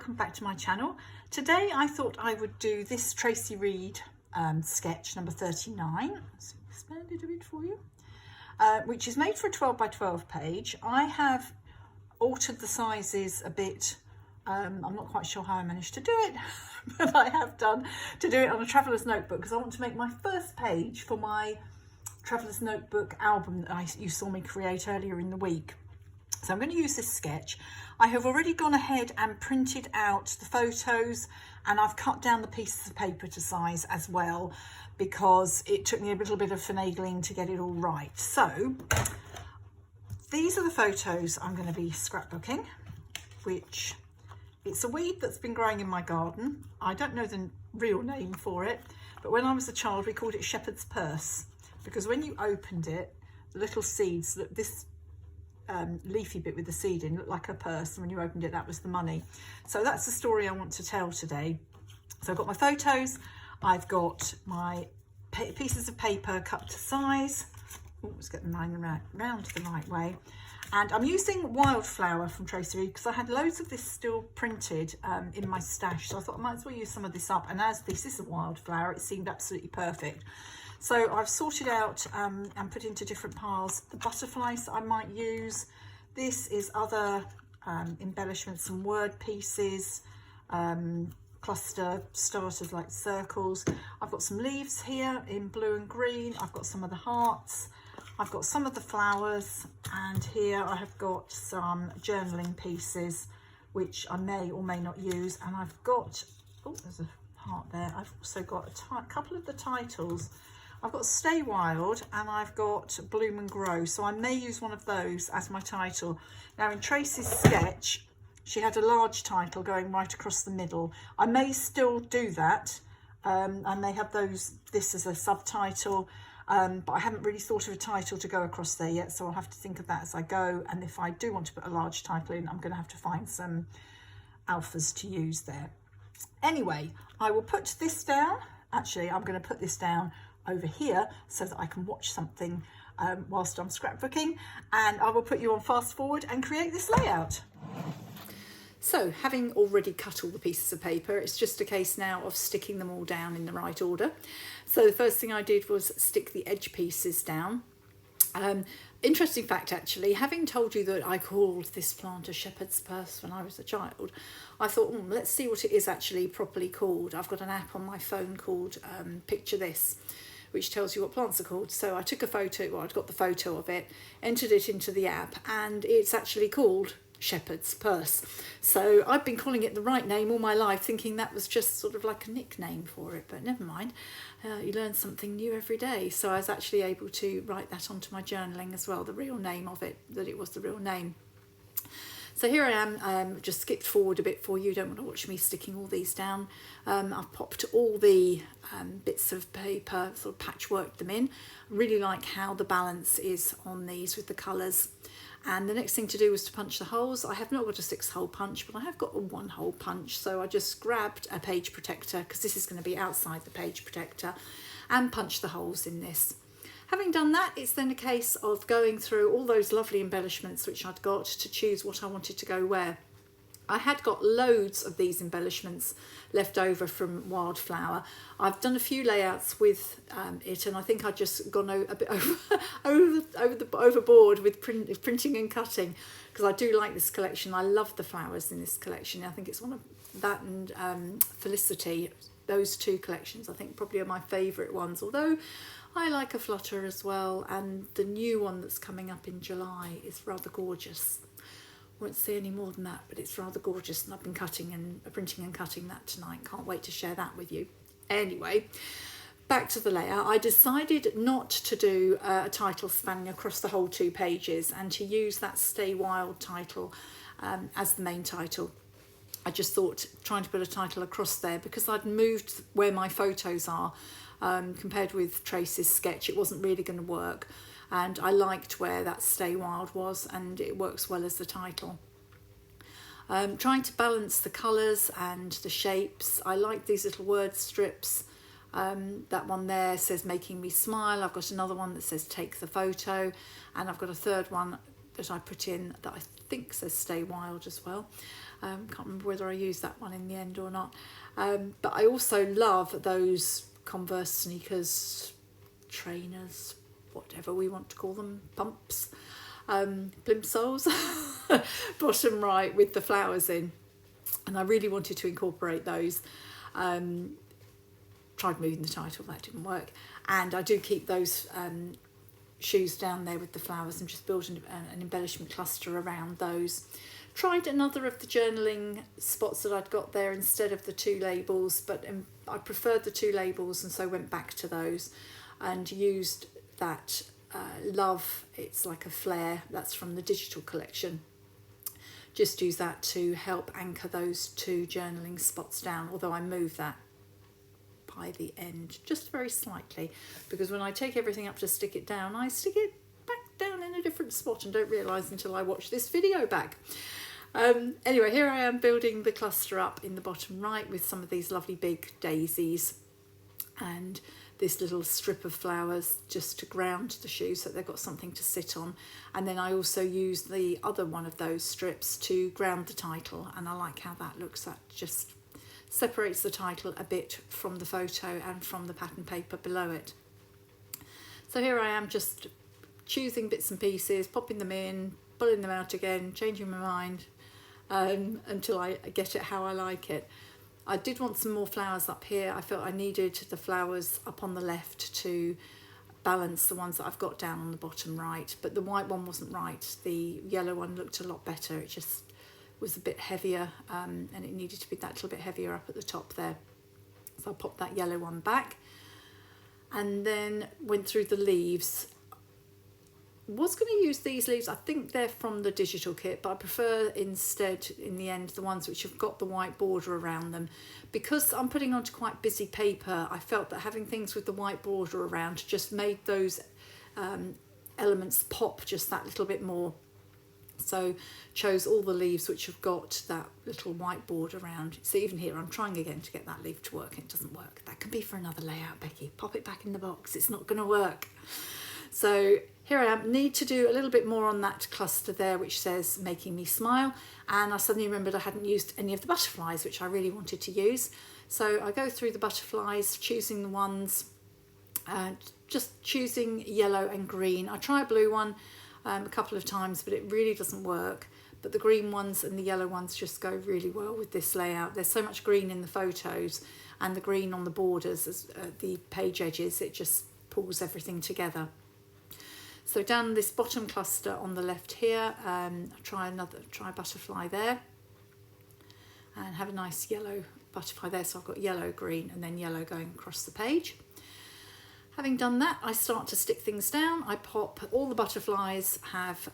welcome back to my channel. Today I thought I would do this Traci Reed sketch number 39. Let's expand it a bit for you, which is made for a 12 by 12 page. I have altered the sizes a bit. I'm not quite sure how I managed to do it, but I have done to do it on a traveller's notebook because I want to make my first page for my traveller's notebook album that you saw me create earlier in the week. So I'm going to use this sketch. I have already gone ahead and printed out the photos, and I've cut down the pieces of paper to size as well because it took me a little bit of finagling to get it all right. So these are the photos I'm going to be scrapbooking, which it's a weed that's been growing in my garden. I don't know the real name for it, but when I was a child we called it shepherd's purse, because when you opened it, the little seeds, this leafy bit with the seed in looked like a purse, and when you opened it, that was the money. So that's the story I want to tell today. So I've got my photos, I've got my pieces of paper cut to size. Oh, let's get them round the right way. And I'm using Wildflower from Traci Reed because I had loads of this still printed in my stash, so I thought I might as well use some of this up, and as this is a Wildflower, it seemed absolutely perfect. So I've sorted out and put into different piles the butterflies that I might use. This is other embellishments, some word pieces, cluster starters like circles. I've got some leaves here in blue and green. I've got some of the hearts. I've got some of the flowers, and here I have got some journaling pieces which I may or may not use. And I've got, oh, there's a heart there. I've also got a couple of the titles. I've got Stay Wild and I've got Bloom and Grow, so I may use one of those as my title. Now in Traci's sketch, she had a large title going right across the middle. I may still do that. I may have this as a subtitle, but I haven't really thought of a title to go across there yet, so I'll have to think of that as I go. And if I do want to put a large title in, I'm going to have to find some alphas to use there. Anyway, I will put this down. Actually, I'm going to put this down over here so that I can watch something whilst I'm scrapbooking, and I will put you on fast forward and create this layout. So having already cut all the pieces of paper, it's just a case now of sticking them all down in the right order. So the first thing I did was stick the edge pieces down. Interesting fact actually, having told you that I called this plant a shepherd's purse when I was a child, I thought, let's see what it is actually properly called. I've got an app on my phone called Picture This, which tells you what plants are called. So I took a photo, well, I'd got the photo of it, entered it into the app, and it's actually called shepherd's purse. So I've been calling it the right name all my life, thinking that was just sort of like a nickname for it, but never mind. You learn something new every day. So I was actually able to write that onto my journaling as well, the real name of it, that it was the real name. So here I am, just skipped forward a bit for you, don't want to watch me sticking all these down. I've popped all the bits of paper, sort of patchworked them in. I really like how the balance is on these with the colours. And the next thing to do was to punch the holes. I have not got a 6-hole punch, but I have got a 1-hole punch. So I just grabbed a page protector, because this is going to be outside the page protector, and punched the holes in this. Having done that, it's then a case of going through all those lovely embellishments which I'd got to choose what I wanted to go where. I had got loads of these embellishments left over from Wildflower. I've done a few layouts with it, and I think I've just gone a bit overboard with printing and cutting, because I do like this collection. I love the flowers in this collection. I think it's one of that and Felicity. Those two collections I think probably are my favourite ones, although I like a Flutter as well, and the new one that's coming up in July is rather gorgeous. I won't say any more than that, but it's rather gorgeous, and I've been printing and cutting that tonight. Can't wait to share that with you. Anyway, back to the layout. I decided not to do a title spanning across the whole 2 pages and to use that Stay Wild title as the main title. I just thought trying to put a title across there, because I'd moved where my photos are, compared with Traci's sketch, it wasn't really going to work. And I liked where that Stay Wild was, and it works well as the title. Trying to balance the colours and the shapes. I like these little word strips. That one there says Making Me Smile. I've got another one that says Take the Photo, and I've got a third one that I put in that I think says Stay Wild as well. Can't remember whether I used that one in the end or not. But I also love those Converse sneakers, trainers, whatever we want to call them, pumps, plimsolls, bottom right with the flowers in. And I really wanted to incorporate those. Tried moving the title, that didn't work. And I do keep those shoes down there with the flowers and just build an embellishment cluster around those. Tried another of the journaling spots that I'd got there instead of the 2 labels, but I preferred the 2 labels, and so went back to those and used that Love, it's like a flare, that's from the digital collection. Just use that to help anchor those 2 journaling spots down, although I move that by the end just very slightly, because when I take everything up to stick it down, I stick it back down in a different spot and don't realise until I watch this video back. Anyway, here I am building the cluster up in the bottom right with some of these lovely big daisies and this little strip of flowers just to ground the shoes so they've got something to sit on. And then I also used the other one of those strips to ground the title, and I like how that looks. That just separates the title a bit from the photo and from the pattern paper below it. So here I am just choosing bits and pieces, popping them in, pulling them out again, changing my mind until I get it how I like it. I did want some more flowers up here. I felt I needed the flowers up on the left to balance the ones that I've got down on the bottom right, but the white one wasn't right. The yellow one looked a lot better. It just was a bit heavier and it needed to be that little bit heavier up at the top there. So I popped that yellow one back and then went through the leaves. Was going to use these leaves, I think they're from the digital kit, but I prefer instead in the end the ones which have got the white border around them. Because I'm putting onto quite busy paper, I felt that having things with the white border around just made those elements pop just that little bit more. So chose all the leaves which have got that little white border around. So even here I'm trying again to get that leaf to work and it doesn't work. That can be for another layout, Becky. Pop it back in the box, it's not going to work. So here I am, need to do a little bit more on that cluster there which says making me smile, and I suddenly remembered I hadn't used any of the butterflies which I really wanted to use. So I go through the butterflies, choosing the ones, just choosing yellow and green. I try a blue one a couple of times but it really doesn't work, but the green ones and the yellow ones just go really well with this layout. There's so much green in the photos and the green on the borders, as the page edges, it just pulls everything together. So down this bottom cluster on the left here, try a butterfly there and have a nice yellow butterfly there. So I've got yellow, green and then yellow going across the page. Having done that, I start to stick things down. I pop, all the butterflies have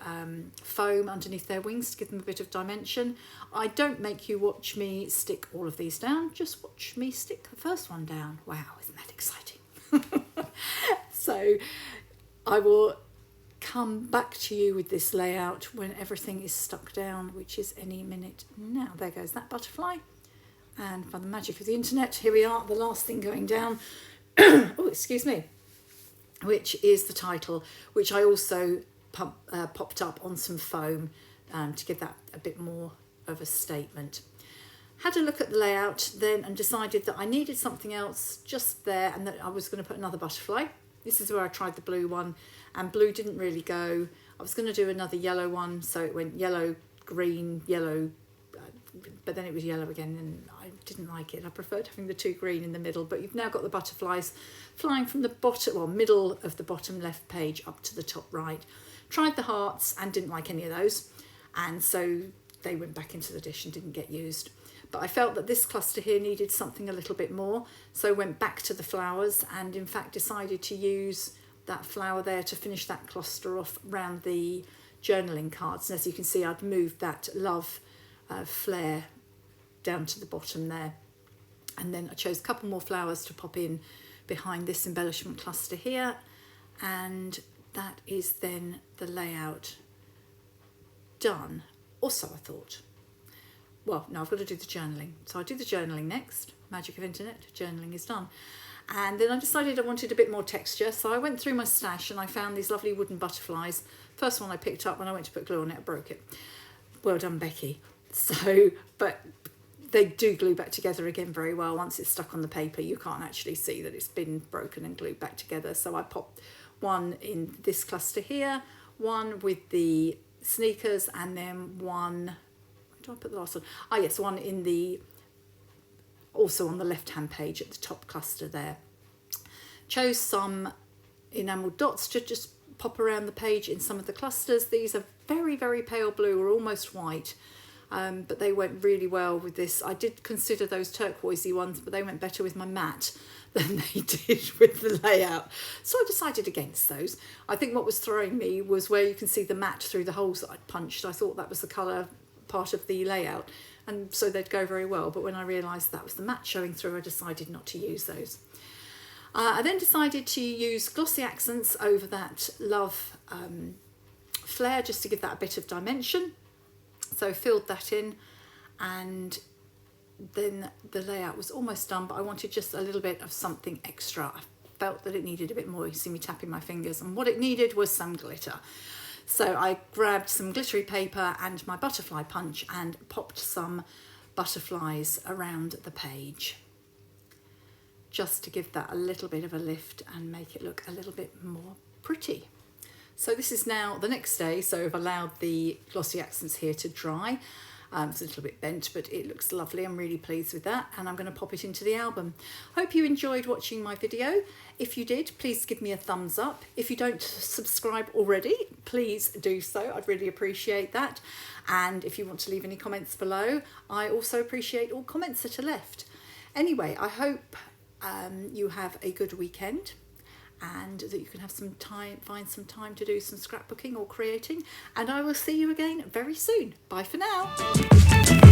foam underneath their wings to give them a bit of dimension. I don't make you watch me stick all of these down, just watch me stick the first one down. Wow, isn't that exciting? So I will come back to you with this layout when everything is stuck down, which is any minute now. There goes that butterfly, and by the magic of the internet, here we are, the last thing going down. Oh, excuse me, which is the title, which I also popped up on some foam to give that a bit more of a statement. Had a look at the layout then and decided that I needed something else just there, and that I was going to put another butterfly. This is where I tried the blue one and blue didn't really go. I was going to do another yellow one, so it went yellow, green, yellow, but then it was yellow again and I didn't like it. I preferred having the 2 green in the middle, but you've now got the butterflies flying from the bottom, well, middle of the bottom left page up to the top right. Tried the hearts and didn't like any of those, and so they went back into the dish and didn't get used. But I felt that this cluster here needed something a little bit more, so went back to the flowers and in fact decided to use that flower there to finish that cluster off around the journaling cards. And as you can see, I'd moved that love flare down to the bottom there, and then I chose a couple more flowers to pop in behind this embellishment cluster here, and that is then the layout done. Also I thought, well, no, I've got to do the journaling, so I do the journaling next. Magic of internet, journaling is done. And then I decided I wanted a bit more texture, so I went through my stash and I found these lovely wooden butterflies. First one I picked up, when I went to put glue on it, I broke it. Well done, Becky. So, but they do glue back together again very well. Once it's stuck on the paper, you can't actually see that it's been broken and glued back together. So I popped one in this cluster here, one with the sneakers, and then one, where do I put the last one? Ah yes, one in the, also on the left hand page at the top cluster there. Chose some enamel dots to just pop around the page in some of the clusters. These are very, very pale blue or almost white, but they went really well with this. I did consider those turquoisey ones, but they went better with my mat than they did with the layout. So I decided against those. I think what was throwing me was where you can see the mat through the holes that I'd punched. I thought that was the colour part of the layout, and so they'd go very well. But when I realised that was the mat showing through, I decided not to use those. I then decided to use glossy accents over that Love flare just to give that a bit of dimension. So filled that in, and then the layout was almost done, but I wanted just a little bit of something extra. I felt that it needed a bit more. You see me tapping my fingers, and what it needed was some glitter. So I grabbed some glittery paper and my butterfly punch and popped some butterflies around the page, just to give that a little bit of a lift and make it look a little bit more pretty. So this is now the next day, so I've allowed the glossy accents here to dry. It's a little bit bent, but it looks lovely. I'm really pleased with that, and I'm going to pop it into the album. Hope you enjoyed watching my video. If you did, please give me a thumbs up. If you don't subscribe already, please do so. I'd really appreciate that. And if you want to leave any comments below, I also appreciate all comments that are left. Anyway, I hope you have a good weekend, and that you can have some time, find some time to do some scrapbooking or creating, and I will see you again very soon. Bye for now.